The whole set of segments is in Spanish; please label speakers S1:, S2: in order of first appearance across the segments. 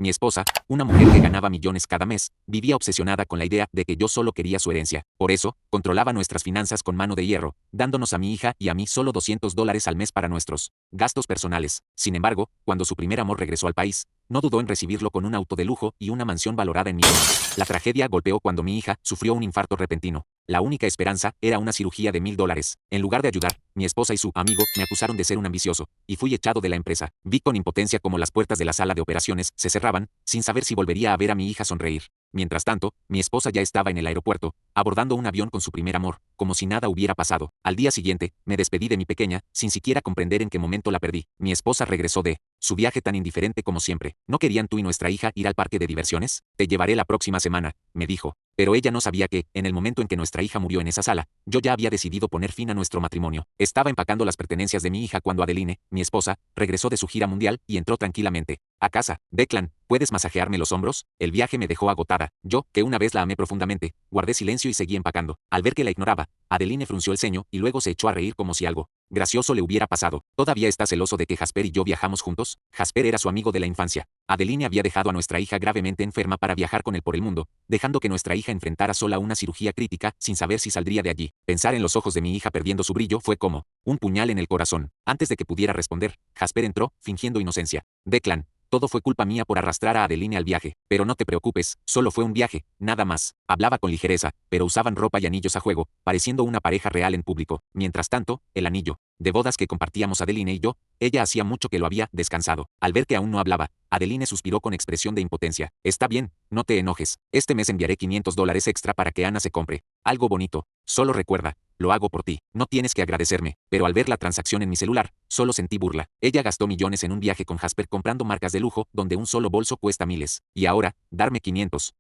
S1: Mi esposa, una mujer que ganaba millones cada mes, vivía obsesionada con la idea de que yo solo quería su herencia. Por eso, controlaba nuestras finanzas con mano de hierro, dándonos a mi hija y a mí solo $200 al mes para nuestros gastos personales. Sin embargo, cuando su primer amor regresó al país, no dudó en recibirlo con un auto de lujo y una mansión valorada en millones. La tragedia golpeó cuando mi hija sufrió un infarto repentino. La única esperanza era una cirugía de $1000. En lugar de ayudar, mi esposa y su amigo me acusaron de ser un ambicioso, y fui echado de la empresa. Vi con impotencia cómo las puertas de la sala de operaciones se cerraban, sin saber si volvería a ver a mi hija sonreír. Mientras tanto, mi esposa ya estaba en el aeropuerto, abordando un avión con su primer amor, como si nada hubiera pasado. Al día siguiente, me despedí de mi pequeña, sin siquiera comprender en qué momento la perdí. Mi esposa regresó de su viaje tan indiferente como siempre. ¿No querían tú y nuestra hija ir al parque de diversiones? Te llevaré la próxima semana, me dijo. Pero ella no sabía que, en el momento en que nuestra hija murió en esa sala, yo ya había decidido poner fin a nuestro matrimonio. Estaba empacando las pertenencias de mi hija cuando Adeline, mi esposa, regresó de su gira mundial y entró tranquilamente a casa. Declan, ¿puedes masajearme los hombros? El viaje me dejó agotada. Yo, que una vez la amé profundamente, guardé silencio y seguí empacando. Al ver que la ignoraba, Adeline frunció el ceño y luego se echó a reír como si algo gracioso le hubiera pasado. ¿Todavía está celoso de que Jasper y yo viajamos juntos? Jasper era su amigo de la infancia. Adeline había dejado a nuestra hija gravemente enferma para viajar con él por el mundo, dejando que nuestra hija enfrentara sola una cirugía crítica sin saber si saldría de allí. Pensar en los ojos de mi hija perdiendo su brillo fue como un puñal en el corazón. Antes de que pudiera responder, Jasper entró, fingiendo inocencia. Declan, todo fue culpa mía por arrastrar a Adeline al viaje, pero no te preocupes, solo fue un viaje, nada más. Hablaba con ligereza, pero usaban ropa y anillos a juego, pareciendo una pareja real en público. Mientras tanto, el anillo de bodas que compartíamos Adeline y yo, ella hacía mucho que lo había descansado. Al ver que aún no hablaba, Adeline suspiró con expresión de impotencia. Está bien, no te enojes. Este mes enviaré $500 extra para que Ana se compre algo bonito. Solo recuerda, lo hago por ti. No tienes que agradecerme. Pero al ver la transacción en mi celular, solo sentí burla. Ella gastó millones en un viaje con Jasper comprando marcas de lujo donde un solo bolso cuesta miles. Y ahora, darme $500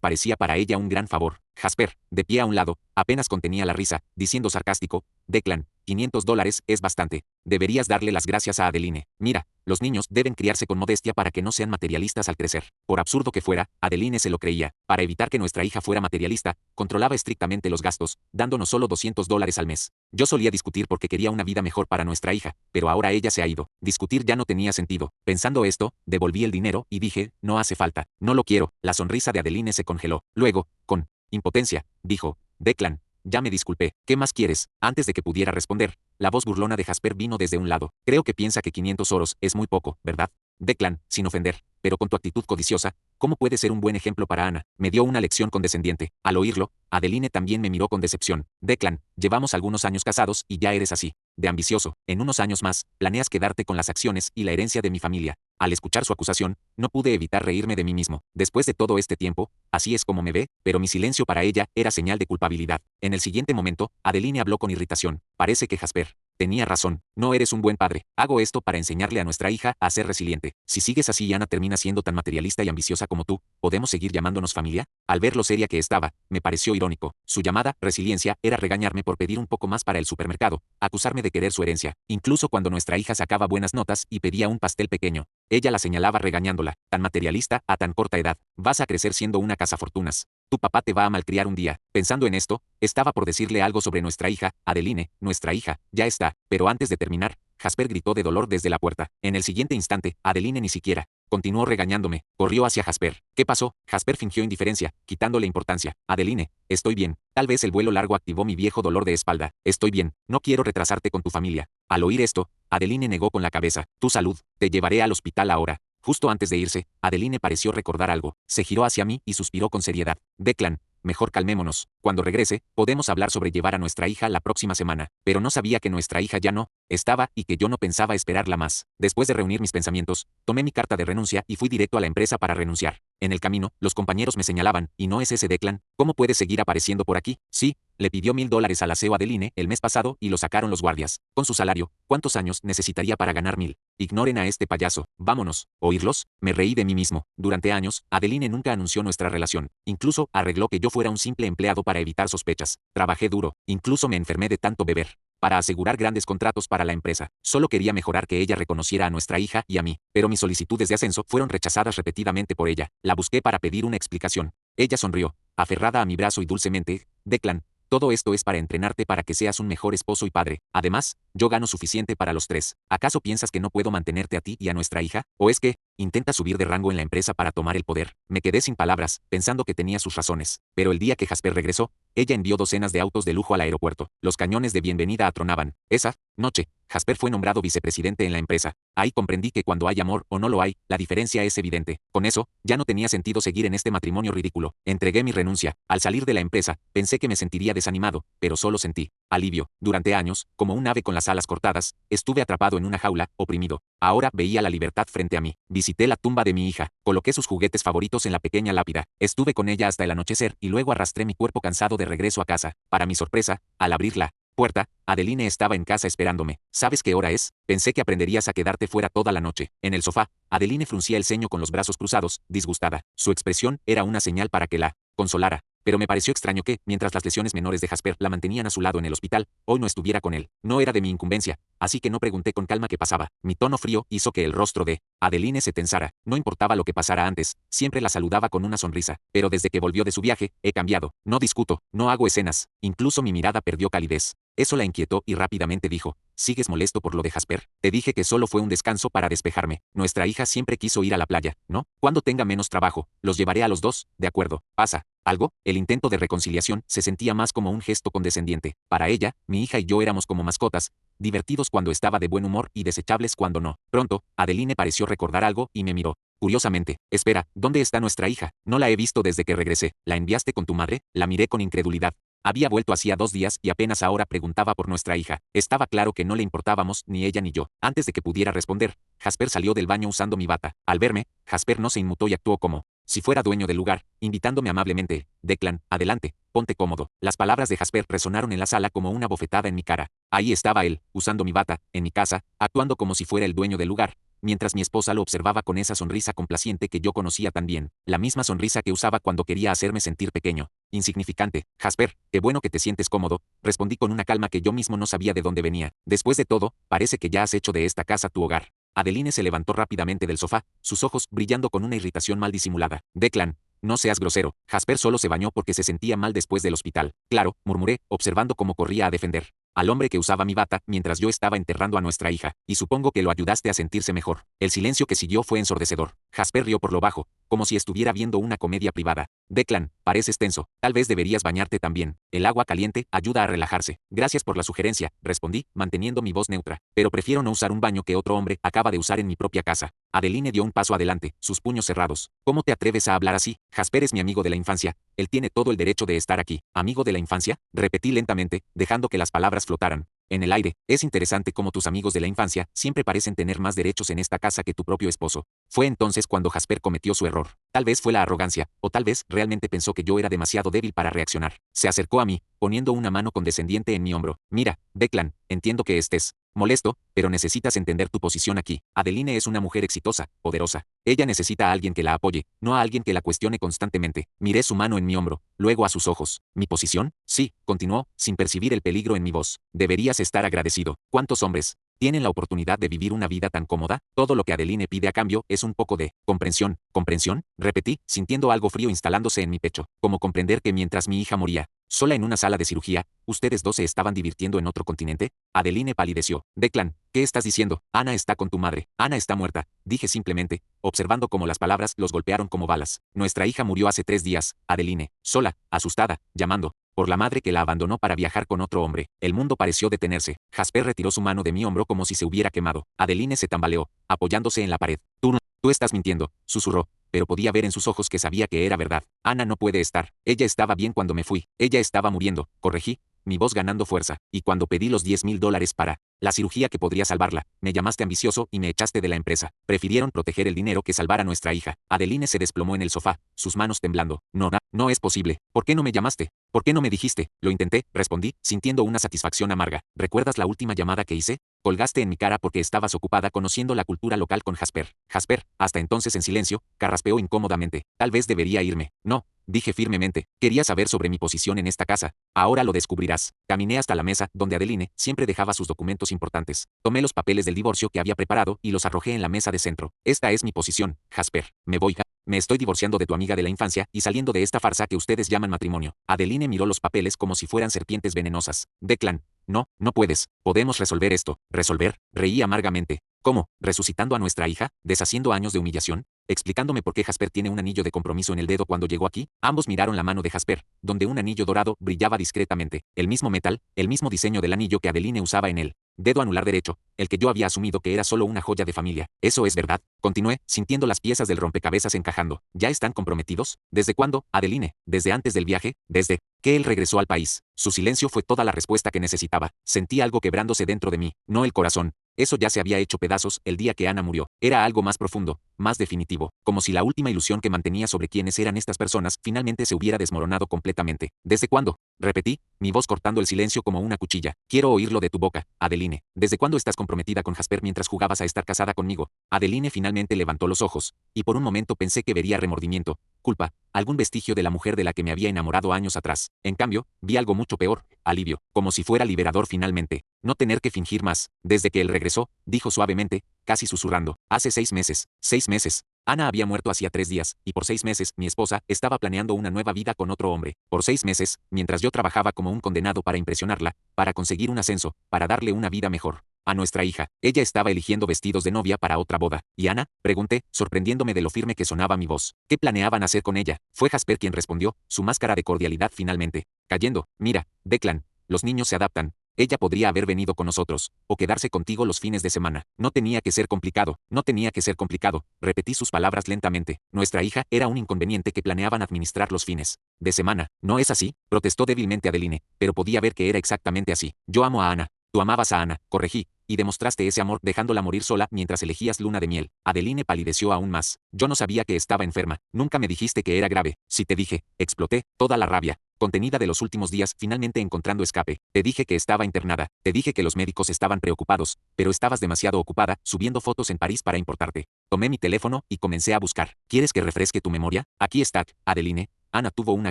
S1: parecía para ella un gran favor. Jasper, de pie a un lado, apenas contenía la risa, diciendo sarcástico, Declan, $500 es bastante. Deberías darle las gracias a Adeline. Mira, los niños deben criarse con modestia para que no sean materialistas al crecer. Por absurdo que fuera, Adeline se lo creía. Para evitar que nuestra hija fuera materialista, controlaba estrictamente los gastos, dándonos solo $200 al mes. Yo solía discutir porque quería una vida mejor para nuestra hija, pero ahora ella se ha ido. Discutir ya no tenía sentido. Pensando esto, devolví el dinero y dije, no hace falta. No lo quiero. La sonrisa de Adeline se congeló. Luego, con impotencia, dijo, Declan, ya me disculpé. ¿Qué más quieres? Antes de que pudiera responder, la voz burlona de Jasper vino desde un lado. Creo que piensa que 500 oros es muy poco, ¿verdad? Declan, sin ofender, pero con tu actitud codiciosa, ¿cómo puedes ser un buen ejemplo para Ana? Me dio una lección condescendiente. Al oírlo, Adeline también me miró con decepción. Declan, llevamos algunos años casados y ya eres así, de ambicioso. En unos años más, planeas quedarte con las acciones y la herencia de mi familia. Al escuchar su acusación, no pude evitar reírme de mí mismo. Después de todo este tiempo, así es como me ve, pero mi silencio para ella era señal de culpabilidad. En el siguiente momento, Adeline habló con irritación. Parece que Jasper tenía razón, no eres un buen padre. Hago esto para enseñarle a nuestra hija a ser resiliente. Si sigues así y Ana termina siendo tan materialista y ambiciosa como tú, ¿podemos seguir llamándonos familia? Al ver lo seria que estaba, me pareció irónico. Su llamada resiliencia era regañarme por pedir un poco más para el supermercado, acusarme de querer su herencia, incluso cuando nuestra hija sacaba buenas notas y pedía un pastel pequeño. Ella la señalaba regañándola, tan materialista a tan corta edad. Vas a crecer siendo una cazafortunas. Tu papá te va a malcriar un día. Pensando en esto, estaba por decirle algo sobre nuestra hija, Adeline, nuestra hija, ya está, pero antes de terminar, Jasper gritó de dolor desde la puerta. En el siguiente instante, Adeline ni siquiera continuó regañándome. Corrió hacia Jasper. ¿Qué pasó? Jasper fingió indiferencia, quitándole importancia. Adeline, estoy bien. Tal vez el vuelo largo activó mi viejo dolor de espalda. Estoy bien. No quiero retrasarte con tu familia. Al oír esto, Adeline negó con la cabeza. Tu salud. Te llevaré al hospital ahora. Justo antes de irse, Adeline pareció recordar algo. Se giró hacia mí y suspiró con seriedad. Declan, mejor calmémonos. Cuando regrese, podemos hablar sobre llevar a nuestra hija la próxima semana. Pero no sabía que nuestra hija ya no estaba y que yo no pensaba esperarla más. Después de reunir mis pensamientos, tomé mi carta de renuncia y fui directo a la empresa para renunciar. En el camino, los compañeros me señalaban, ¿y no es ese Declan? ¿Cómo puede seguir apareciendo por aquí? Sí, le pidió $1000 al aseo Adeline el mes pasado y lo sacaron los guardias. Con su salario, ¿cuántos años necesitaría para ganar 1000? Ignoren a este payaso. Vámonos. ¿Oírlos? Me reí de mí mismo. Durante años, Adeline nunca anunció nuestra relación. Incluso arregló que yo fuera un simple empleado para evitar sospechas. Trabajé duro. Incluso me enfermé de tanto beber para asegurar grandes contratos para la empresa. Solo quería mejorar que ella reconociera a nuestra hija y a mí, pero mis solicitudes de ascenso fueron rechazadas repetidamente por ella. La busqué para pedir una explicación. Ella sonrió, aferrada a mi brazo y dulcemente, Declan, todo esto es para entrenarte para que seas un mejor esposo y padre. Además, yo gano suficiente para los tres. ¿Acaso piensas que no puedo mantenerte a ti y a nuestra hija? ¿O es que Intenta subir de rango en la empresa para tomar el poder. Me quedé sin palabras, pensando que tenía sus razones. Pero el día que Jasper regresó, ella envió docenas de autos de lujo al aeropuerto. Los cañones de bienvenida atronaban. Esa noche, Jasper fue nombrado vicepresidente en la empresa. Ahí comprendí que cuando hay amor o no lo hay, la diferencia es evidente. Con eso, ya no tenía sentido seguir en este matrimonio ridículo. Entregué mi renuncia. Al salir de la empresa, pensé que me sentiría desanimado, pero solo sentí alivio. Durante años, como un ave con las alas cortadas, estuve atrapado en una jaula, oprimido. Ahora veía la libertad frente a mí. Visité la tumba de mi hija, coloqué sus juguetes favoritos en la pequeña lápida. Estuve con ella hasta el anochecer y luego arrastré mi cuerpo cansado de regreso a casa. Para mi sorpresa, al abrir la puerta, Adeline estaba en casa esperándome. ¿Sabes qué hora es? Pensé que aprenderías a quedarte fuera toda la noche. En el sofá, Adeline fruncía el ceño con los brazos cruzados, disgustada. Su expresión era una señal para que la consolara. Pero me pareció extraño que, mientras las lesiones menores de Jasper la mantenían a su lado en el hospital, hoy no estuviera con él. No era de mi incumbencia, así que no pregunté con calma qué pasaba. Mi tono frío hizo que el rostro de Adeline se tensara. No importaba lo que pasara antes, siempre la saludaba con una sonrisa. Pero desde que volvió de su viaje, he cambiado. No discuto, no hago escenas. Incluso mi mirada perdió calidez. Eso la inquietó y rápidamente dijo, ¿sigues molesto por lo de Jasper? Te dije que solo fue un descanso para despejarme. Nuestra hija siempre quiso ir a la playa, ¿no? Cuando tenga menos trabajo, los llevaré a los dos, de acuerdo. ¿Pasa algo? El intento de reconciliación se sentía más como un gesto condescendiente. Para ella, mi hija y yo éramos como mascotas, divertidos cuando estaba de buen humor y desechables cuando no. Pronto, Adeline pareció recordar algo y me miró. Curiosamente, espera, ¿dónde está nuestra hija? No la he visto desde que regresé. ¿La enviaste con tu madre? La miré con incredulidad. Había vuelto hacía 2 días y apenas ahora preguntaba por nuestra hija. Estaba claro que no le importábamos ni ella ni yo. Antes de que pudiera responder, Jasper salió del baño usando mi bata. Al verme, Jasper no se inmutó y actuó como si fuera dueño del lugar, invitándome amablemente. Declan, adelante, ponte cómodo. Las palabras de Jasper resonaron en la sala como una bofetada en mi cara. Ahí estaba él, usando mi bata, en mi casa, actuando como si fuera el dueño del lugar, mientras mi esposa lo observaba con esa sonrisa complaciente que yo conocía tan bien, la misma sonrisa que usaba cuando quería hacerme sentir pequeño, insignificante. Jasper, qué bueno que te sientes cómodo, respondí con una calma que yo mismo no sabía de dónde venía. Después de todo, parece que ya has hecho de esta casa tu hogar. Adeline se levantó rápidamente del sofá, sus ojos brillando con una irritación mal disimulada. Declan, no seas grosero. Jasper solo se bañó porque se sentía mal después del hospital. Claro, murmuré, observando cómo corría a defender al hombre que usaba mi bata mientras yo estaba enterrando a nuestra hija, y supongo que lo ayudaste a sentirse mejor. El silencio que siguió fue ensordecedor. Jasper rió por lo bajo, como si estuviera viendo una comedia privada. Declan, pareces tenso. Tal vez deberías bañarte también. El agua caliente ayuda a relajarse. Gracias por la sugerencia, respondí, manteniendo mi voz neutra. Pero prefiero no usar un baño que otro hombre acaba de usar en mi propia casa. Adeline dio un paso adelante, sus puños cerrados. ¿Cómo te atreves a hablar así? Jasper es mi amigo de la infancia. Él tiene todo el derecho de estar aquí. ¿Amigo de la infancia? Repetí lentamente, dejando que las palabras flotaran en el aire. Es interesante cómo tus amigos de la infancia siempre parecen tener más derechos en esta casa que tu propio esposo. Fue entonces cuando Jasper cometió su error. Tal vez fue la arrogancia, o tal vez realmente pensó que yo era demasiado débil para reaccionar. Se acercó a mí, poniendo una mano condescendiente en mi hombro. Mira, Declan, entiendo que estés molesto, pero necesitas entender tu posición aquí. Adeline es una mujer exitosa, poderosa. Ella necesita a alguien que la apoye, no a alguien que la cuestione constantemente. Miré su mano en mi hombro, luego a sus ojos. ¿Mi posición? Sí, continuó, sin percibir el peligro en mi voz. Deberías estar agradecido. ¿Cuántos hombres tienen la oportunidad de vivir una vida tan cómoda? Todo lo que Adeline pide a cambio es un poco de comprensión. ¿Comprensión? Repetí, sintiendo algo frío instalándose en mi pecho. Como comprender que mientras mi hija moría, sola en una sala de cirugía, ustedes dos se estaban divirtiendo en otro continente. Adeline palideció. Declan, ¿qué estás diciendo? Ana está con tu madre. Ana está muerta, dije simplemente, observando cómo las palabras los golpearon como balas. Nuestra hija murió hace 3 días, Adeline, sola, asustada, llamando por la madre que la abandonó para viajar con otro hombre. El mundo pareció detenerse. Jasper retiró su mano de mi hombro como si se hubiera quemado. Adeline se tambaleó, apoyándose en la pared. Tú estás mintiendo, susurró, pero podía ver en sus ojos que sabía que era verdad. Ana no puede estar. Ella estaba bien cuando me fui. Ella estaba muriendo, corregí, mi voz ganando fuerza, y cuando pedí los $10,000 para la cirugía que podría salvarla, me llamaste ambicioso y me echaste de la empresa. Prefirieron proteger el dinero que salvar a nuestra hija. Adeline se desplomó en el sofá, sus manos temblando. No es posible. ¿Por qué no me llamaste? ¿Por qué no me dijiste? Lo intenté, respondí, sintiendo una satisfacción amarga. ¿Recuerdas la última llamada que hice? Colgaste en mi cara porque estabas ocupada conociendo la cultura local con Jasper. Jasper, hasta entonces en silencio, carraspeó incómodamente. Tal vez debería irme. No, dije firmemente. Quería saber sobre mi posición en esta casa. Ahora lo descubrirás. Caminé hasta la mesa, donde Adeline siempre dejaba sus documentos importantes. Tomé los papeles del divorcio que había preparado y los arrojé en la mesa de centro. Esta es mi posición, Jasper. Me voy. Me estoy divorciando de tu amiga de la infancia y saliendo de esta farsa que ustedes llaman matrimonio. Adeline miró los papeles como si fueran serpientes venenosas. Declan, no puedes. Podemos resolver esto. ¿Resolver? Reí amargamente. ¿Cómo? ¿Resucitando a nuestra hija? ¿Deshaciendo años de humillación? ¿Explicándome por qué Jasper tiene un anillo de compromiso en el dedo cuando llegó aquí? Ambos miraron la mano de Jasper, donde un anillo dorado brillaba discretamente, el mismo metal, el mismo diseño del anillo que Adeline usaba en él. Dedo anular derecho, el que yo había asumido que era solo una joya de familia. ¿Eso es verdad? Continué, sintiendo las piezas del rompecabezas encajando. ¿Ya están comprometidos? ¿Desde cuándo, Adeline? ¿Desde antes del viaje? ¿Desde que él regresó al país? Su silencio fue toda la respuesta que necesitaba. Sentí algo quebrándose dentro de mí, no el corazón. Eso ya se había hecho pedazos el día que Ana murió. Era algo más profundo, más definitivo, como si la última ilusión que mantenía sobre quiénes eran estas personas finalmente se hubiera desmoronado completamente. ¿Desde cuándo? Repetí, mi voz cortando el silencio como una cuchilla. Quiero oírlo de tu boca, Adeline. ¿Desde cuándo estás comprometida con Jasper mientras jugabas a estar casada conmigo? Adeline finalmente levantó los ojos, y por un momento pensé que vería remordimiento, culpa, algún vestigio de la mujer de la que me había enamorado años atrás. En cambio, vi algo mucho peor, alivio, como si fuera liberador finalmente. No tener que fingir más. Desde que él regresó, dijo suavemente, casi susurrando. Hace 6 meses. 6 meses. Ana había muerto hacía 3 días, y por 6 meses, mi esposa, estaba planeando una nueva vida con otro hombre. Por 6 meses, mientras yo trabajaba como un condenado para impresionarla, para conseguir un ascenso, para darle una vida mejor. A nuestra hija, ella estaba eligiendo vestidos de novia para otra boda. ¿Y Ana? Pregunté, sorprendiéndome de lo firme que sonaba mi voz. ¿Qué planeaban hacer con ella? Fue Jasper quien respondió, su máscara de cordialidad finalmente cayendo. Mira, Declan, los niños se adaptan. Ella podría haber venido con nosotros, o quedarse contigo los fines de semana. No tenía que ser complicado, no tenía que ser complicado. Repetí sus palabras lentamente. Nuestra hija era un inconveniente que planeaban administrar los fines de semana. ¿No es así? Protestó débilmente Adeline, pero podía ver que era exactamente así. Yo amo a Ana. Tú amabas a Ana, corregí, y demostraste ese amor dejándola morir sola mientras elegías luna de miel. Adeline palideció aún más. Yo no sabía que estaba enferma. Nunca me dijiste que era grave. Si te dije, exploté, toda la rabia contenida de los últimos días finalmente encontrando escape. Te dije que estaba internada, te dije que los médicos estaban preocupados, pero estabas demasiado ocupada, subiendo fotos en París para importarte. Tomé mi teléfono y comencé a buscar. ¿Quieres que refresque tu memoria? Aquí está, Adeline. Ana tuvo una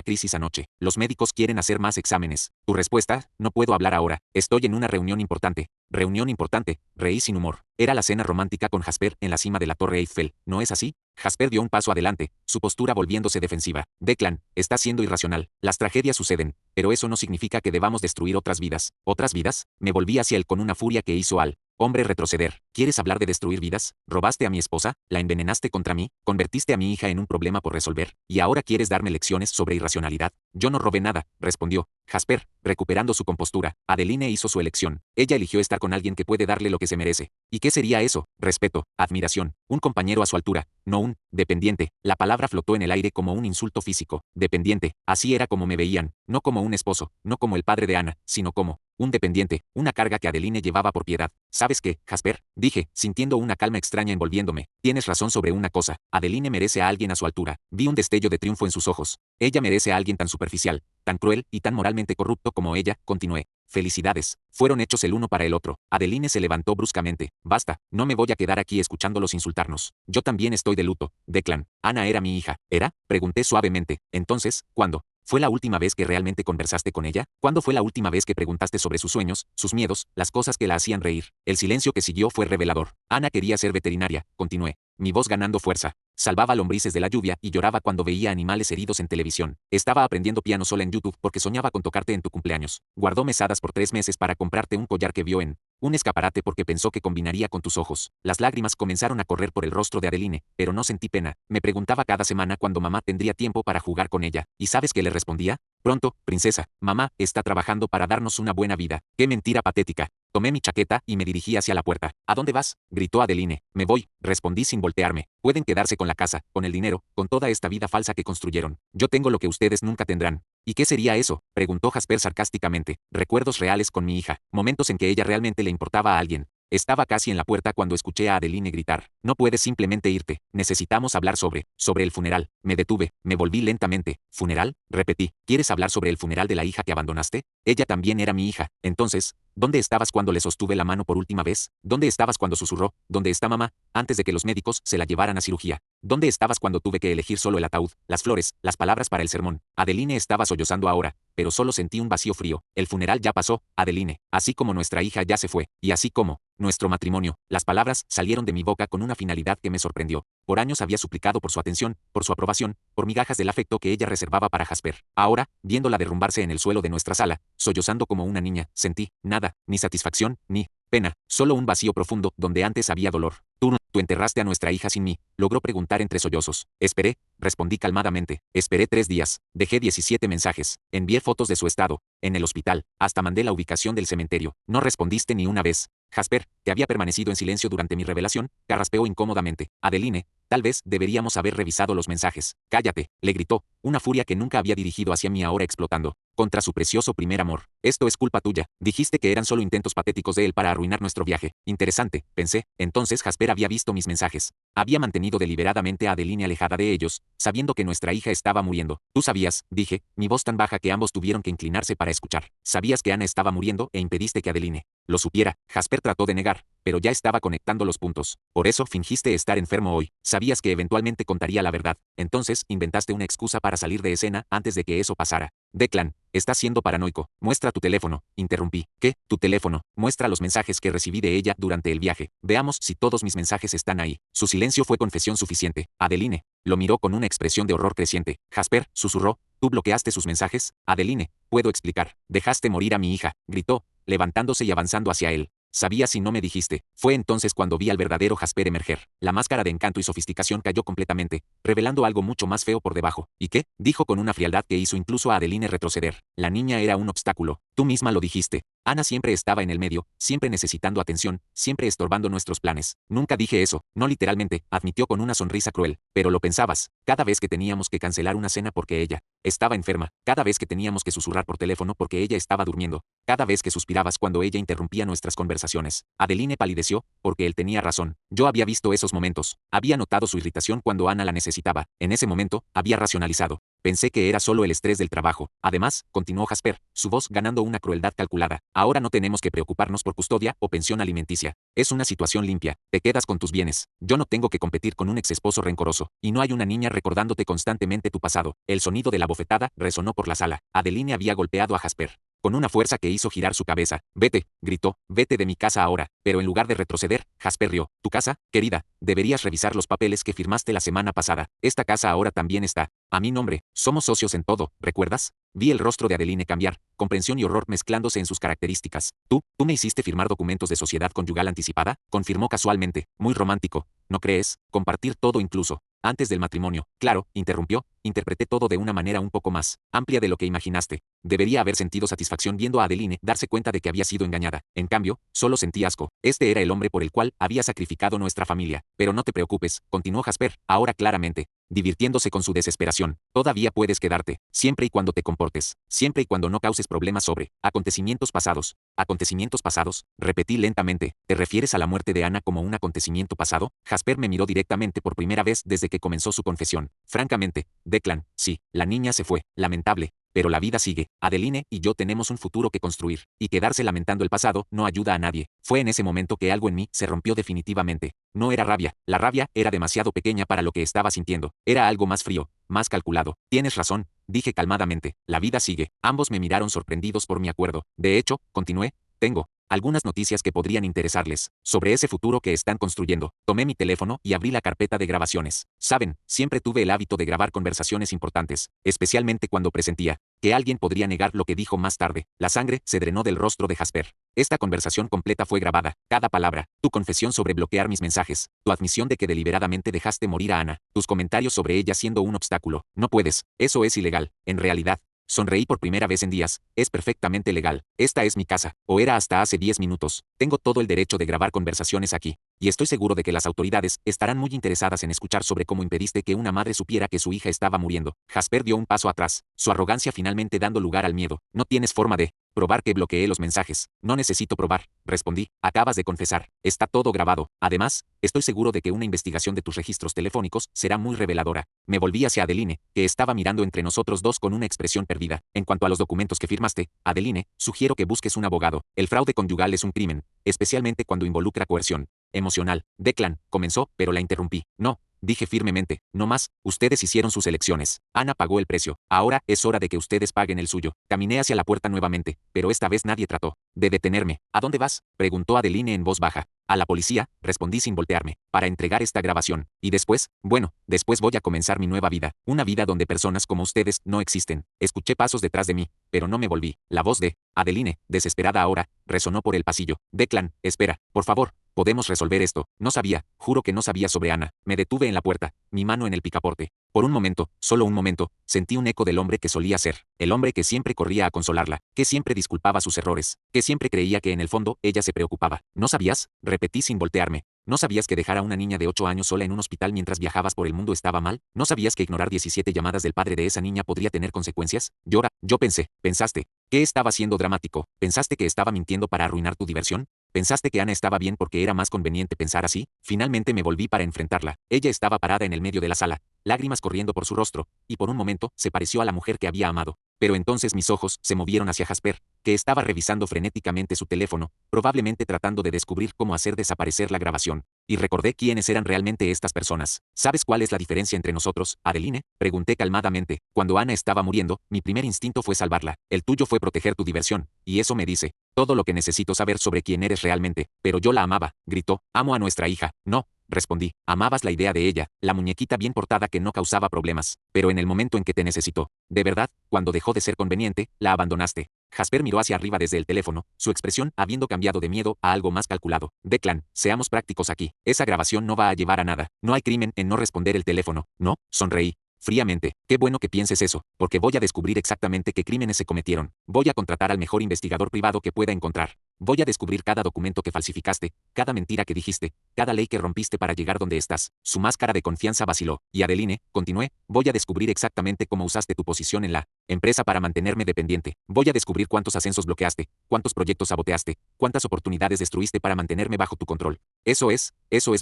S1: crisis anoche. Los médicos quieren hacer más exámenes. Tu respuesta, no puedo hablar ahora. Estoy en una reunión importante. Reunión importante. Reí sin humor. Era la cena romántica con Jasper en la cima de la Torre Eiffel, ¿no es así? Jasper dio un paso adelante, su postura volviéndose defensiva. Declan, estás siendo irracional. Las tragedias suceden, pero eso no significa que debamos destruir otras vidas. ¿Otras vidas? Me volví hacia él con una furia que hizo al hombre retroceder. ¿Quieres hablar de destruir vidas? ¿Robaste a mi esposa? ¿La envenenaste contra mí? ¿Convertiste a mi hija en un problema por resolver? ¿Y ahora quieres darme lecciones sobre irracionalidad? Yo no robé nada, respondió Jasper, recuperando su compostura. Adeline hizo su elección. Ella eligió estar con alguien que puede darle lo que se merece. ¿Y qué sería eso? Respeto, admiración, un compañero a su altura, no un dependiente. La palabra flotó en el aire como un insulto físico. Dependiente, así era como me veían, no como un esposo, no como el padre de Ana, sino como un dependiente, una carga que Adeline llevaba por piedad. ¿Sabes qué, Jasper? Dije, sintiendo una calma extraña envolviéndome. Tienes razón sobre una cosa. Adeline merece a alguien a su altura. Vi un destello de triunfo en sus ojos. Ella merece a alguien tan superficial, tan cruel y tan moralmente corrupto como ella, continué. Felicidades. Fueron hechos el uno para el otro. Adeline se levantó bruscamente. Basta, no me voy a quedar aquí escuchándolos insultarnos. Yo también estoy de luto. Declan, Ana era mi hija. ¿Era? Pregunté suavemente. Entonces, ¿cuándo? ¿Fue la última vez que realmente conversaste con ella? ¿Cuándo fue la última vez que preguntaste sobre sus sueños, sus miedos, las cosas que la hacían reír? El silencio que siguió fue revelador. Ana quería ser veterinaria, continué, mi voz ganando fuerza. Salvaba lombrices de la lluvia y lloraba cuando veía animales heridos en televisión. Estaba aprendiendo piano sola en YouTube porque soñaba con tocarte en tu cumpleaños. Guardó mesadas por 3 meses para comprarte un collar que vio en un escaparate porque pensó que combinaría con tus ojos. Las lágrimas comenzaron a correr por el rostro de Adeline, pero no sentí pena. Me preguntaba cada semana cuándo mamá tendría tiempo para jugar con ella. ¿Y sabes qué le respondía? Pronto, princesa. Mamá está trabajando para darnos una buena vida. ¡Qué mentira patética! Tomé mi chaqueta y me dirigí hacia la puerta. ¿A dónde vas? Gritó Adeline. Me voy, respondí sin voltearme. Pueden quedarse con la casa, con el dinero, con toda esta vida falsa que construyeron. Yo tengo lo que ustedes nunca tendrán. ¿Y qué sería eso? Preguntó Jasper sarcásticamente. Recuerdos reales con mi hija, momentos en que ella realmente le importaba a alguien. Estaba casi en la puerta cuando escuché a Adeline gritar. No puedes simplemente irte. Necesitamos hablar sobre el funeral. Me detuve, me volví lentamente. ¿Funeral? Repetí. ¿Quieres hablar sobre el funeral de la hija que abandonaste? Ella también era mi hija. Entonces, ¿dónde estabas cuando le sostuve la mano por última vez? ¿Dónde estabas cuando susurró? ¿Dónde está mamá? Antes de que los médicos se la llevaran a cirugía. ¿Dónde estabas cuando tuve que elegir solo el ataúd, las flores, las palabras para el sermón? Adeline estaba sollozando ahora, pero solo sentí un vacío frío. El funeral ya pasó, Adeline, así como nuestra hija ya se fue, y así como nuestro matrimonio. Las palabras salieron de mi boca con una finalidad que me sorprendió. Por años había suplicado por su atención, por su aprobación, por migajas del afecto que ella reservaba para Jasper. Ahora, viéndola derrumbarse en el suelo de nuestra sala, sollozando como una niña, sentí, nada, ni satisfacción, ni pena, solo un vacío profundo donde antes había dolor. Tú enterraste a nuestra hija sin mí, logró preguntar entre sollozos. Esperé, respondí calmadamente. Esperé 3 días, dejé 17 mensajes, envié fotos de su estado, en el hospital, hasta mandé la ubicación del cementerio. No respondiste ni una vez. Jasper, que había permanecido en silencio durante mi revelación, carraspeó incómodamente. Adeline, tal vez deberíamos haber revisado los mensajes. Cállate, le gritó, una furia que nunca había dirigido hacia mí ahora explotando. Contra su precioso primer amor. Esto es culpa tuya. Dijiste que eran solo intentos patéticos de él para arruinar nuestro viaje. Interesante, pensé. Entonces Jasper había visto mis mensajes. Había mantenido deliberadamente a Adeline alejada de ellos, sabiendo que nuestra hija estaba muriendo. Tú sabías, dije, mi voz tan baja que ambos tuvieron que inclinarse para escuchar. Sabías que Ana estaba muriendo e impediste que Adeline lo supiera. Jasper trató de negar, pero ya estaba conectando los puntos. Por eso fingiste estar enfermo hoy. Sabías que eventualmente contaría la verdad. Entonces inventaste una excusa para salir de escena antes de que eso pasara. Declan, estás siendo paranoico. Muestra tu teléfono. Interrumpí. ¿Qué? Tu teléfono. Muestra los mensajes que recibí de ella durante el viaje. Veamos si todos mis mensajes están ahí. Su silencio fue confesión suficiente. Adeline lo miró con una expresión de horror creciente. Jasper, susurró. ¿Tú bloqueaste sus mensajes? Adeline, puedo explicar. Dejaste morir a mi hija, gritó, levantándose y avanzando hacia él. Sabía si no me dijiste. Fue entonces cuando vi al verdadero Jasper emerger. La máscara de encanto y sofisticación cayó completamente, revelando algo mucho más feo por debajo. ¿Y qué? Dijo con una frialdad que hizo incluso a Adeline retroceder. La niña era un obstáculo. Tú misma lo dijiste. Ana siempre estaba en el medio, siempre necesitando atención, siempre estorbando nuestros planes. Nunca dije eso, no literalmente, admitió con una sonrisa cruel. Pero lo pensabas, cada vez que teníamos que cancelar una cena porque ella estaba enferma, cada vez que teníamos que susurrar por teléfono porque ella estaba durmiendo, cada vez que suspirabas cuando ella interrumpía nuestras conversaciones. Adeline palideció, porque él tenía razón. Yo había visto esos momentos, había notado su irritación cuando Ana la necesitaba. En ese momento, había racionalizado. Pensé que era solo el estrés del trabajo. Además, continuó Jasper, su voz ganando una crueldad calculada. Ahora no tenemos que preocuparnos por custodia o pensión alimenticia. Es una situación limpia. Te quedas con tus bienes. Yo no tengo que competir con un ex esposo rencoroso. Y no hay una niña recordándote constantemente tu pasado. El sonido de la bofetada resonó por la sala. Adeline había golpeado a Jasper con una fuerza que hizo girar su cabeza. Vete, gritó, vete de mi casa ahora. Pero en lugar de retroceder, Jasper rió. ¿Tu casa, querida? Deberías revisar los papeles que firmaste la semana pasada. Esta casa ahora también está a mi nombre. Somos socios en todo, ¿recuerdas? Vi el rostro de Adeline cambiar, comprensión y horror mezclándose en sus características. ¿Tú me hiciste firmar documentos de sociedad conyugal anticipada? Confirmó casualmente. Muy romántico, ¿no crees? Compartir todo incluso. Antes del matrimonio. Claro, interrumpió, interpreté todo de una manera un poco más amplia de lo que imaginaste. Debería haber sentido satisfacción viendo a Adeline darse cuenta de que había sido engañada. En cambio, solo sentí asco. Este era el hombre por el cual había sacrificado nuestra familia. Pero no te preocupes, continuó Jasper, ahora claramente, divirtiéndose con su desesperación. Todavía puedes quedarte, siempre y cuando te comportes, siempre y cuando no causes problemas sobre acontecimientos pasados. ¿Acontecimientos pasados? Repetí lentamente. ¿Te refieres a la muerte de Ana como un acontecimiento pasado? Jasper me miró directamente por primera vez desde que comenzó su confesión. Francamente, Declan, sí, la niña se fue, lamentable. Pero la vida sigue. Adeline y yo tenemos un futuro que construir, y quedarse lamentando el pasado no ayuda a nadie. Fue en ese momento que algo en mí se rompió definitivamente. No era rabia, la rabia era demasiado pequeña para lo que estaba sintiendo. Era algo más frío, más calculado. Tienes razón, dije calmadamente. La vida sigue. Ambos me miraron sorprendidos por mi acuerdo. De hecho, continué, tengo algunas noticias que podrían interesarles sobre ese futuro que están construyendo. Tomé mi teléfono y abrí la carpeta de grabaciones. Saben, siempre tuve el hábito de grabar conversaciones importantes, especialmente cuando presentía que alguien podría negar lo que dijo más tarde. La sangre se drenó del rostro de Jasper. Esta conversación completa fue grabada, cada palabra, tu confesión sobre bloquear mis mensajes, tu admisión de que deliberadamente dejaste morir a Ana, tus comentarios sobre ella siendo un obstáculo. No puedes, eso es ilegal, en realidad. Sonreí por primera vez en días. Es perfectamente legal. Esta es mi casa. O era hasta hace 10 minutos. Tengo todo el derecho de grabar conversaciones aquí. Y estoy seguro de que las autoridades estarán muy interesadas en escuchar sobre cómo impediste que una madre supiera que su hija estaba muriendo. Jasper dio un paso atrás, su arrogancia finalmente dando lugar al miedo. No tienes forma de probar que bloqueé los mensajes. No necesito probar, respondí. Acabas de confesar. Está todo grabado. Además, estoy seguro de que una investigación de tus registros telefónicos será muy reveladora. Me volví hacia Adeline, que estaba mirando entre nosotros dos con una expresión perdida. En cuanto a los documentos que firmaste, Adeline, sugiero que busques un abogado. El fraude conyugal es un crimen, especialmente cuando involucra coerción emocional. Declan, comenzó, pero la interrumpí. No, dije firmemente, no más, ustedes hicieron sus elecciones. Ana pagó el precio. Ahora es hora de que ustedes paguen el suyo. Caminé hacia la puerta nuevamente, pero esta vez nadie trató de detenerme. ¿A dónde vas? Preguntó Adeline en voz baja. A la policía, respondí sin voltearme, para entregar esta grabación. Y después, bueno, después voy a comenzar mi nueva vida, una vida donde personas como ustedes no existen. Escuché pasos detrás de mí, pero no me volví. La voz de Adeline, desesperada ahora, resonó por el pasillo. Declan, espera, por favor. Podemos resolver esto. No sabía, juro que no sabía sobre Ana. Me detuve en la puerta, mi mano en el picaporte. Por un momento, solo un momento, sentí un eco del hombre que solía ser. El hombre que siempre corría a consolarla, que siempre disculpaba sus errores, que siempre creía que en el fondo ella se preocupaba. ¿No sabías? Repetí sin voltearme. ¿No sabías que dejar a una niña de 8 años sola en un hospital mientras viajabas por el mundo estaba mal? ¿No sabías que ignorar 17 llamadas del padre de esa niña podría tener consecuencias? Yo pensé, pensaste, que estaba siendo dramático, pensaste que estaba mintiendo para arruinar tu diversión. ¿Pensaste que Ana estaba bien porque era más conveniente pensar así? Finalmente me volví para enfrentarla. Ella estaba parada en el medio de la sala, lágrimas corriendo por su rostro, y por un momento se pareció a la mujer que había amado. Pero entonces mis ojos se movieron hacia Jasper, que estaba revisando frenéticamente su teléfono, probablemente tratando de descubrir cómo hacer desaparecer la grabación. Y recordé quiénes eran realmente estas personas. ¿Sabes cuál es la diferencia entre nosotros, Adeline? Pregunté calmadamente. Cuando Ana estaba muriendo, mi primer instinto fue salvarla. El tuyo fue proteger tu diversión, y eso me dice todo lo que necesito saber sobre quién eres realmente. Pero yo la amaba, gritó. Amo a nuestra hija. No, respondí. Amabas la idea de ella, la muñequita bien portada que no causaba problemas. Pero en el momento en que te necesitó, de verdad, cuando dejó de ser conveniente, la abandonaste. Jasper miró hacia arriba desde el teléfono, su expresión habiendo cambiado de miedo a algo más calculado. Declan, seamos prácticos aquí. Esa grabación no va a llevar a nada. No hay crimen en no responder el teléfono. No, sonreí fríamente. Qué bueno que pienses eso, porque voy a descubrir exactamente qué crímenes se cometieron. Voy a contratar al mejor investigador privado que pueda encontrar. Voy a descubrir cada documento que falsificaste, cada mentira que dijiste, cada ley que rompiste para llegar donde estás. Su máscara de confianza vaciló. Y Adeline, continué, voy a descubrir exactamente cómo usaste tu posición en la empresa para mantenerme dependiente. Voy a descubrir cuántos ascensos bloqueaste, cuántos proyectos saboteaste, cuántas oportunidades destruiste para mantenerme bajo tu control. Eso es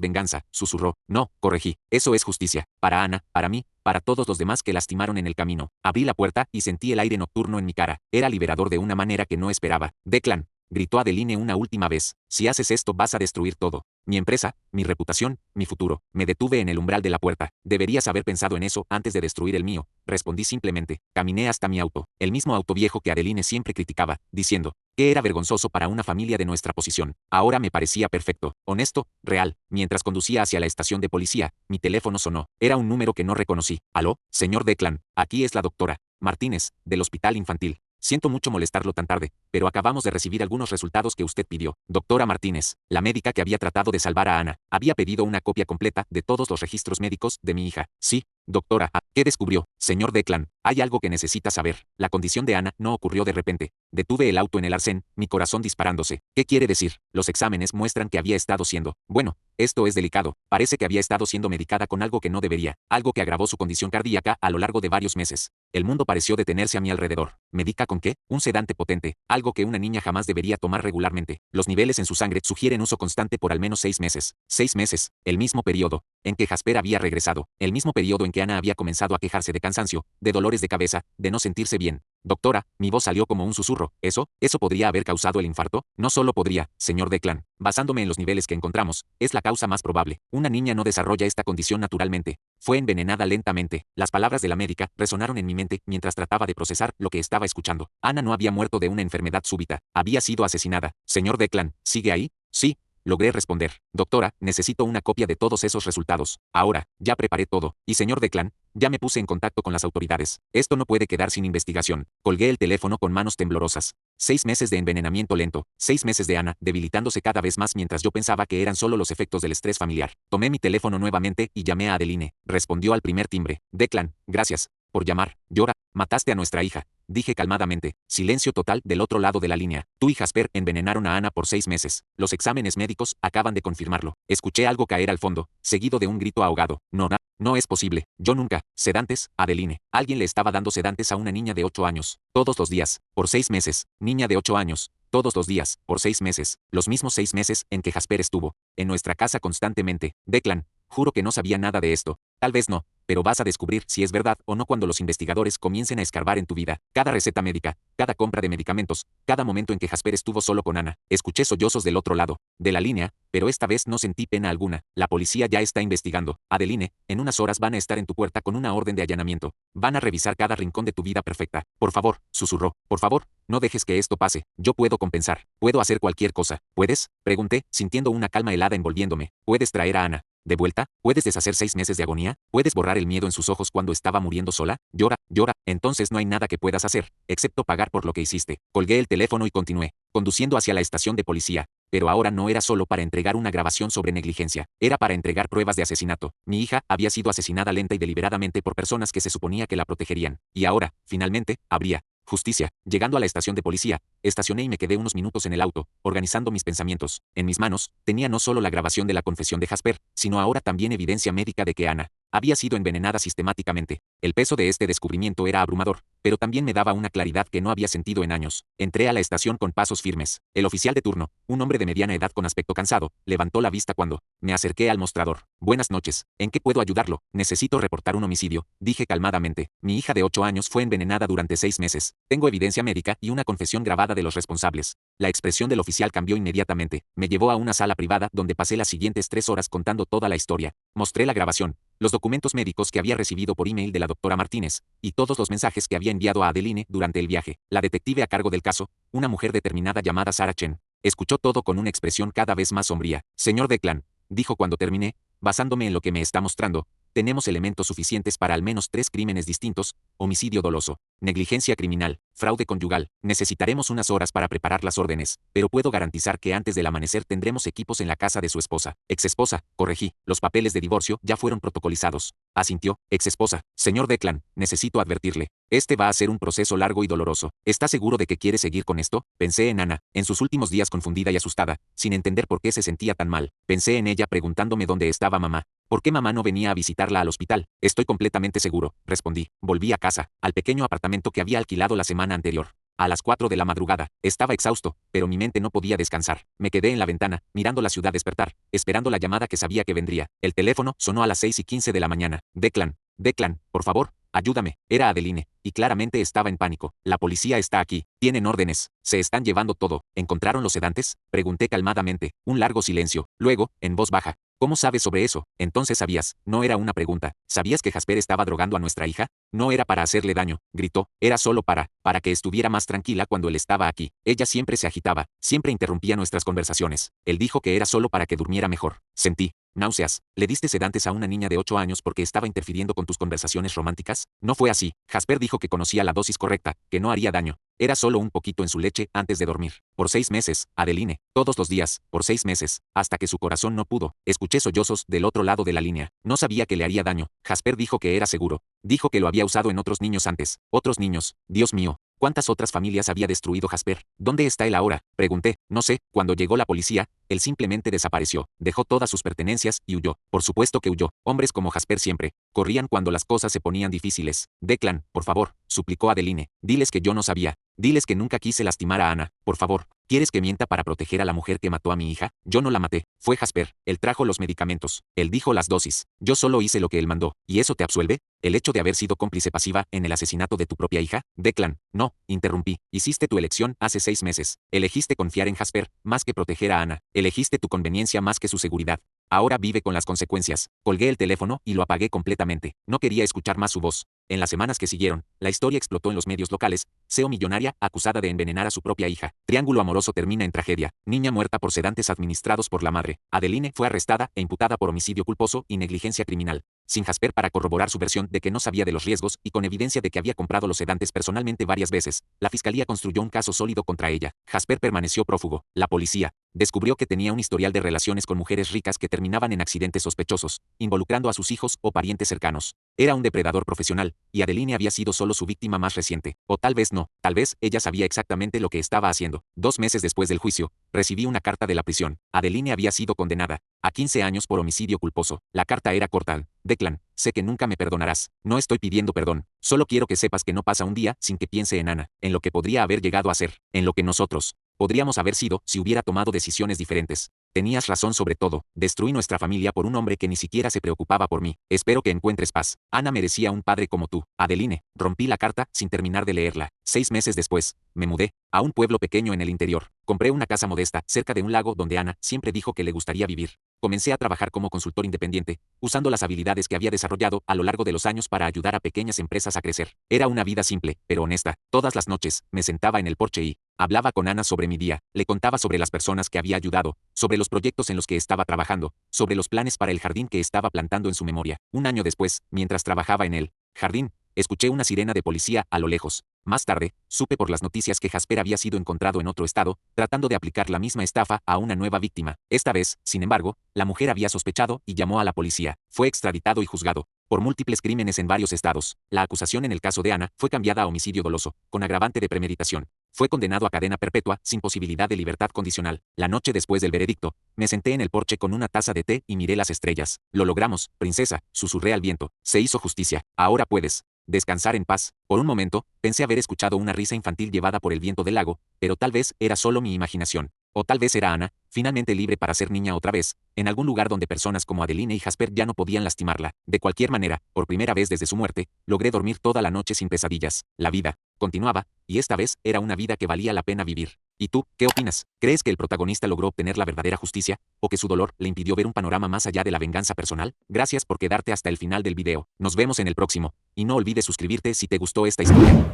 S1: venganza, susurró. No, corregí. Eso es justicia. Para Ana, para mí, para todos los demás que lastimaron en el camino. Abrí la puerta y sentí el aire nocturno en mi cara. Era liberador de una manera que no esperaba. Declan, gritó Adeline una última vez. Si haces esto vas a destruir todo. Mi empresa, mi reputación, mi futuro. Me detuve en el umbral de la puerta. Deberías haber pensado en eso antes de destruir el mío. Respondí simplemente. Caminé hasta mi auto. El mismo auto viejo que Adeline siempre criticaba, diciendo que era vergonzoso para una familia de nuestra posición. Ahora me parecía perfecto, honesto, real. Mientras conducía hacia la estación de policía, mi teléfono sonó. Era un número que no reconocí. ¿Aló? Señor Declan, aquí es la doctora Martínez, del Hospital Infantil. Siento mucho molestarlo tan tarde, pero acabamos de recibir algunos resultados que usted pidió. Doctora Martínez, la médica que había tratado de salvar a Ana, había pedido una copia completa de todos los registros médicos de mi hija. Sí, doctora, ¿qué descubrió? Señor Declan, hay algo que necesita saber. La condición de Ana no ocurrió de repente. Detuve el auto en el arcén, mi corazón disparándose. ¿Qué quiere decir? Los exámenes muestran que había estado siendo, bueno, esto es delicado. Parece que había estado siendo medicada con algo que no debería, algo que agravó su condición cardíaca a lo largo de varios meses. El mundo pareció detenerse a mi alrededor. ¿Medica con qué? Un sedante potente, algo que una niña jamás debería tomar regularmente. Los niveles en su sangre sugieren uso constante por al menos 6 meses. 6 meses, el mismo periodo en que Jasper había regresado, el mismo periodo en que Ana había comenzado a quejarse de cansancio, de dolores de cabeza, de no sentirse bien. Doctora, mi voz salió como un susurro. ¿Eso podría haber causado el infarto? No solo podría, señor Declan. Basándome en los niveles que encontramos, es la causa más probable. Una niña no desarrolla esta condición naturalmente. Fue envenenada lentamente. Las palabras de la médica resonaron en mi mente mientras trataba de procesar lo que estaba escuchando. Ana no había muerto de una enfermedad súbita. Había sido asesinada. Señor Declan, ¿sigue ahí? Sí. Logré responder. Doctora, necesito una copia de todos esos resultados. Ahora, ya preparé todo. Y señor Declan, ya me puse en contacto con las autoridades. Esto no puede quedar sin investigación. Colgué el teléfono con manos temblorosas. 6 meses de envenenamiento lento. 6 meses de Ana, debilitándose cada vez más mientras yo pensaba que eran solo los efectos del estrés familiar. Tomé mi teléfono nuevamente y llamé a Adeline. Respondió al primer timbre. Declan, gracias por llamar. Llora. Mataste a nuestra hija. Dije calmadamente. Silencio total del otro lado de la línea. Tú y Jasper envenenaron a Ana por 6 meses. Los exámenes médicos acaban de confirmarlo. Escuché algo caer al fondo, seguido de un grito ahogado. No es posible. Yo nunca. Sedantes, Adeline. Alguien le estaba dando sedantes a una niña de 8 años. Todos los días. Por 6 meses. Niña de 8 años. Todos los días. Por 6 meses. Los mismos 6 meses en que Jasper estuvo en nuestra casa constantemente. Declan, juro que no sabía nada de esto. Tal vez no, pero vas a descubrir si es verdad o no cuando los investigadores comiencen a escarbar en tu vida. Cada receta médica, cada compra de medicamentos, cada momento en que Jasper estuvo solo con Ana. Escuché sollozos del otro lado de la línea, pero esta vez no sentí pena alguna. La policía ya está investigando. Adeline, en unas horas van a estar en tu puerta con una orden de allanamiento. Van a revisar cada rincón de tu vida perfecta. Por favor, susurró. Por favor, no dejes que esto pase. Yo puedo compensar. Puedo hacer cualquier cosa. ¿Puedes? Pregunté, sintiendo una calma helada envolviéndome. ¿Puedes traer a Ana de vuelta? ¿Puedes deshacer 6 meses de agonía? ¿Puedes borrar el miedo en sus ojos cuando estaba muriendo sola? Llora, llora. Entonces no hay nada que puedas hacer, excepto pagar por lo que hiciste. Colgué el teléfono y continué, conduciendo hacia la estación de policía. Pero ahora no era solo para entregar una grabación sobre negligencia, era para entregar pruebas de asesinato. Mi hija había sido asesinada lenta y deliberadamente por personas que se suponía que la protegerían. Y ahora, finalmente, habría justicia. Llegando a la estación de policía, estacioné y me quedé unos minutos en el auto, organizando mis pensamientos. En mis manos, tenía no solo la grabación de la confesión de Jasper, sino ahora también evidencia médica de que Ana había sido envenenada sistemáticamente. El peso de este descubrimiento era abrumador, pero también me daba una claridad que no había sentido en años. Entré a la estación con pasos firmes. El oficial de turno, un hombre de mediana edad con aspecto cansado, levantó la vista cuando me acerqué al mostrador. Buenas noches, ¿en qué puedo ayudarlo? Necesito reportar un homicidio, dije calmadamente. Mi hija de 8 años fue envenenada durante 6 meses. Tengo evidencia médica y una confesión grabada de los responsables. La expresión del oficial cambió inmediatamente. Me llevó a una sala privada donde pasé las siguientes 3 horas contando toda la historia. Mostré la grabación, los documentos médicos que había recibido por email de la doctora Martínez, y todos los mensajes que había enviado a Adeline durante el viaje. La detective a cargo del caso, una mujer determinada llamada Sarah Chen, escuchó todo con una expresión cada vez más sombría. Señor Declan, dijo cuando terminé, basándome en lo que me está mostrando, tenemos elementos suficientes para al menos 3 crímenes distintos: homicidio doloso, negligencia criminal, fraude conyugal. Necesitaremos unas horas para preparar las órdenes, pero puedo garantizar que antes del amanecer tendremos equipos en la casa de su esposa. Exesposa, corregí, los papeles de divorcio ya fueron protocolizados. Asintió. Exesposa. Señor Declan, necesito advertirle. Este va a ser un proceso largo y doloroso. ¿Está seguro de que quiere seguir con esto? Pensé en Ana, en sus últimos días confundida y asustada, sin entender por qué se sentía tan mal. Pensé en ella preguntándome dónde estaba mamá. ¿Por qué mamá no venía a visitarla al hospital? Estoy completamente seguro, respondí. Volví a casa, al pequeño apartamento que había alquilado la semana anterior. A las 4 de la madrugada, estaba exhausto, pero mi mente no podía descansar. Me quedé en la ventana, mirando la ciudad despertar, esperando la llamada que sabía que vendría. El teléfono sonó a las 6:15 de la mañana. Declan, por favor, ayúdame. Era Adeline, y claramente estaba en pánico. La policía está aquí. Tienen órdenes. Se están llevando todo. ¿Encontraron los sedantes? Pregunté calmadamente. Un largo silencio. Luego, en voz baja. ¿Cómo sabes sobre eso? Entonces sabías. No era una pregunta. ¿Sabías que Jasper estaba drogando a nuestra hija? No era para hacerle daño, gritó. Era solo para que estuviera más tranquila cuando él estaba aquí. Ella siempre se agitaba, siempre interrumpía nuestras conversaciones. Él dijo que era solo para que durmiera mejor. Sentí náuseas. ¿Le diste sedantes a una niña de 8 años porque estaba interfiriendo con tus conversaciones románticas? No fue así. Jasper dijo que conocía la dosis correcta, que no haría daño. Era solo un poquito en su leche antes de dormir. Por 6 meses, Adeline, todos los días, por 6 meses, hasta que su corazón no pudo. Escuché sollozos del otro lado de la línea. No sabía que le haría daño. Jasper dijo que era seguro. Dijo que lo había usado en otros niños antes. Otros niños. Dios mío. ¿Cuántas otras familias había destruido Jasper? ¿Dónde está él ahora? Pregunté. No sé. Cuando llegó la policía, él simplemente desapareció. Dejó todas sus pertenencias y huyó. Por supuesto que huyó. Hombres como Jasper siempre corrían cuando las cosas se ponían difíciles. Declan, por favor, suplicó Adeline. Diles que yo no sabía. Diles que nunca quise lastimar a Ana. Por favor. ¿Quieres que mienta para proteger a la mujer que mató a mi hija? Yo no la maté. Fue Jasper. Él trajo los medicamentos. Él dijo las dosis. Yo solo hice lo que él mandó. ¿Y eso te absuelve? ¿El hecho de haber sido cómplice pasiva en el asesinato de tu propia hija? Declan, no, interrumpí. Hiciste tu elección hace 6 meses. Elegiste confiar en Jasper, más que proteger a Ana. Elegiste tu conveniencia más que su seguridad. Ahora vive con las consecuencias. Colgué el teléfono y lo apagué completamente. No quería escuchar más su voz. En las semanas que siguieron, la historia explotó en los medios locales. CEO millonaria acusada de envenenar a su propia hija. Triángulo amoroso termina en tragedia. Niña muerta por sedantes administrados por la madre. Adeline fue arrestada e imputada por homicidio culposo y negligencia criminal. Sin Jasper para corroborar su versión de que no sabía de los riesgos y con evidencia de que había comprado los sedantes personalmente varias veces, la fiscalía construyó un caso sólido contra ella. Jasper permaneció prófugo. La policía descubrió que tenía un historial de relaciones con mujeres ricas que terminaban en accidentes sospechosos, involucrando a sus hijos o parientes cercanos. Era un depredador profesional, y Adeline había sido solo su víctima más reciente. O tal vez no, tal vez ella sabía exactamente lo que estaba haciendo. 2 meses después del juicio, recibí una carta de la prisión. Adeline había sido condenada a 15 años por homicidio culposo. La carta era corta. Declan, sé que nunca me perdonarás. No estoy pidiendo perdón. Solo quiero que sepas que no pasa un día sin que piense en Ana, en lo que podría haber llegado a ser, en lo que nosotros podríamos haber sido si hubiera tomado decisiones diferentes. Tenías razón sobre todo. Destruí nuestra familia por un hombre que ni siquiera se preocupaba por mí. Espero que encuentres paz. Ana merecía un padre como tú. Adeline. Rompí la carta sin terminar de leerla. 6 meses después, me mudé a un pueblo pequeño en el interior. Compré una casa modesta, cerca de un lago donde Ana siempre dijo que le gustaría vivir. Comencé a trabajar como consultor independiente, usando las habilidades que había desarrollado a lo largo de los años para ayudar a pequeñas empresas a crecer. Era una vida simple, pero honesta. Todas las noches, me sentaba en el porche y hablaba con Ana sobre mi día, le contaba sobre las personas que había ayudado, sobre los proyectos en los que estaba trabajando, sobre los planes para el jardín que estaba plantando en su memoria. Un año después, mientras trabajaba en el jardín, escuché una sirena de policía a lo lejos. Más tarde, supe por las noticias que Jasper había sido encontrado en otro estado, tratando de aplicar la misma estafa a una nueva víctima. Esta vez, sin embargo, la mujer había sospechado y llamó a la policía. Fue extraditado y juzgado por múltiples crímenes en varios estados. La acusación en el caso de Ana fue cambiada a homicidio doloso, con agravante de premeditación. Fue condenado a cadena perpetua, sin posibilidad de libertad condicional. La noche después del veredicto, me senté en el porche con una taza de té y miré las estrellas. Lo logramos, princesa, susurré al viento. Se hizo justicia. Ahora puedes descansar en paz. Por un momento, pensé haber escuchado una risa infantil llevada por el viento del lago, pero tal vez era solo mi imaginación. O tal vez era Ana, finalmente libre para ser niña otra vez, en algún lugar donde personas como Adeline y Jasper ya no podían lastimarla. De cualquier manera, por primera vez desde su muerte, logré dormir toda la noche sin pesadillas. La vida continuaba, y esta vez era una vida que valía la pena vivir. ¿Y tú, qué opinas? ¿Crees que el protagonista logró obtener la verdadera justicia, o que su dolor le impidió ver un panorama más allá de la venganza personal? Gracias por quedarte hasta el final del video. Nos vemos en el próximo, y no olvides suscribirte si te gustó esta historia.